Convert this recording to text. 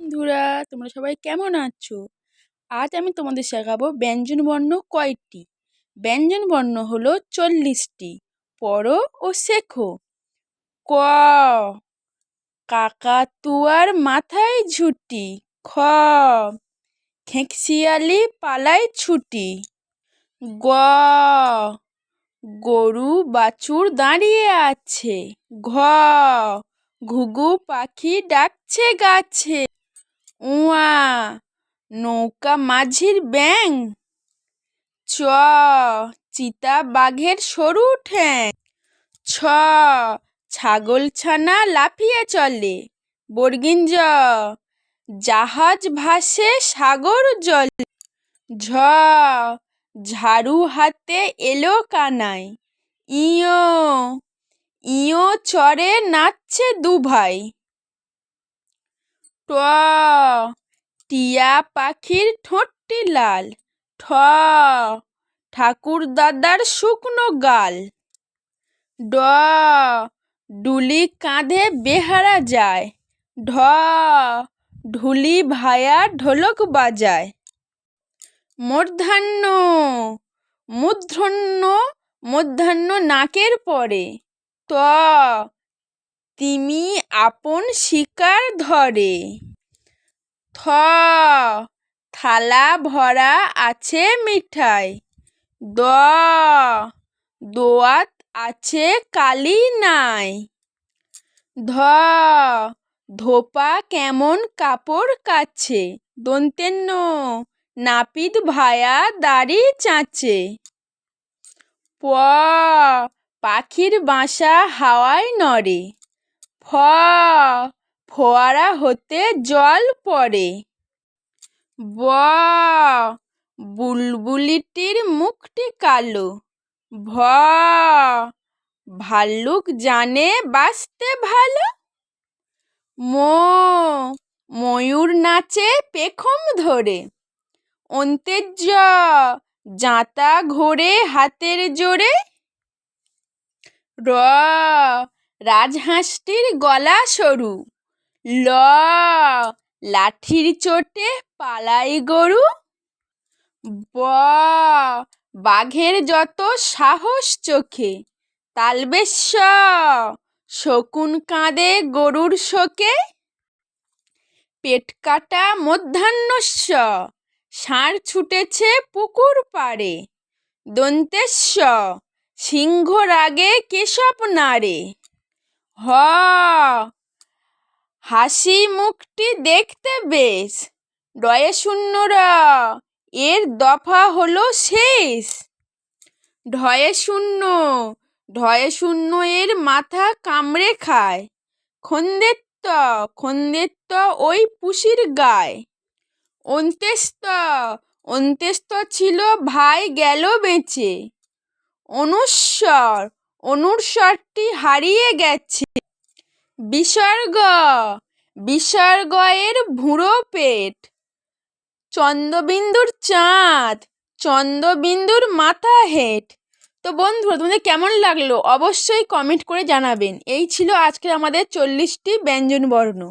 বন্ধুরা, তোমরা সবাই কেমন আছো? আজ আমি তোমাদের শেখাবো ব্যঞ্জনবর্ণ কয়টি। ব্যঞ্জনবর্ণ হলো 40টি। পড়ো ও শেখো। ক, কাকাতুয়ার মাথায় ঝুঁটি। খ, খেঁকশিয়ালি পালায় ছুটি। গ, গরু বাছুর দাঁড়িয়ে আছে। ঘ, ঘুঘু পাখি ডাকছে গাছে। উয়া, নৌকা মাঝির ব্যাঙ। চ, চিতা বাঘের সরু ঠ্যাং। ছ, ছাগল ছানা লাফিয়ে চলে। জ, জাহাজ ভাসে সাগর জলে। ঝ, ঝাড়ু হাতে এলো কানাই। ইয়, ইয় চড়ে নাচছে দুভাই। ট, টিয়া পাখির ঠোঁটটি লাল। ঠ, ঠাকুর দাদার শুকনো গাল। ড, ডুলি কাঁধে বেহারা যায়। ঢ, ঢুলি ভায়া ঢোলক বাজায়। মূর্ধন্য, মূর্ধন্য মূর্ধন্য নাকের পরে। ত, তিমি আপন শিকার ধরে। থ, থালা ভরা আছে মিঠাই। দ, দোয়াত আছে কালি নাই। ধ, ধোপা কেমন কাপড় কাচ্ছে। ন, নাপিত ভায়া দাড়ি চাঁচে। প, পাখির বাসা হাওয়ায় নড়ে। ফ, ফোয়ারা হতে জল পড়ে। ব, বুলবুলিটির মুখটি কালো। ভ, ভাল্লুক জানে বাঁচতে ভালো। ম, ময়ূর নাচে পেখম ধরে। জ, জাঁতা ঘোরে হাতের জোরে। র, রাজহাঁসটির গলা সরু। ল, লাঠির চোটে পালাই গরু। ব, বাঘের যত সাহস চোখে। শ, শকুন কাঁদে গরুর শোকে। পেটকাটা ষ, ষাঁড় ছুটেছে পুকুর পাড়ে। স, সিংহ রাগে কেশব নাড়ে। হ, হাসি মুখটি দেখতে বেশ। র, এর দফা হলো শেষ। ঢ, এর মাথা কামড়ে খায়। খন্দেত্ব ওই পুষির গায়। অন্ত্যেস্ত ছিল ভাই গেল বেঁচে। অনুস্বরটি হারিয়ে গেছে। বিসর্গ এর ভুঁড়ো পেট। চন্দ্রবিন্দুর চাঁদ, চন্দ্রবিন্দুর মাথা হেঁট। তো বন্ধুরা, তোমাদের কেমন লাগলো অবশ্যই কমেন্ট করে জানাবেন। এই ছিল আজকের আমাদের 40টি ব্যঞ্জনবর্ণ।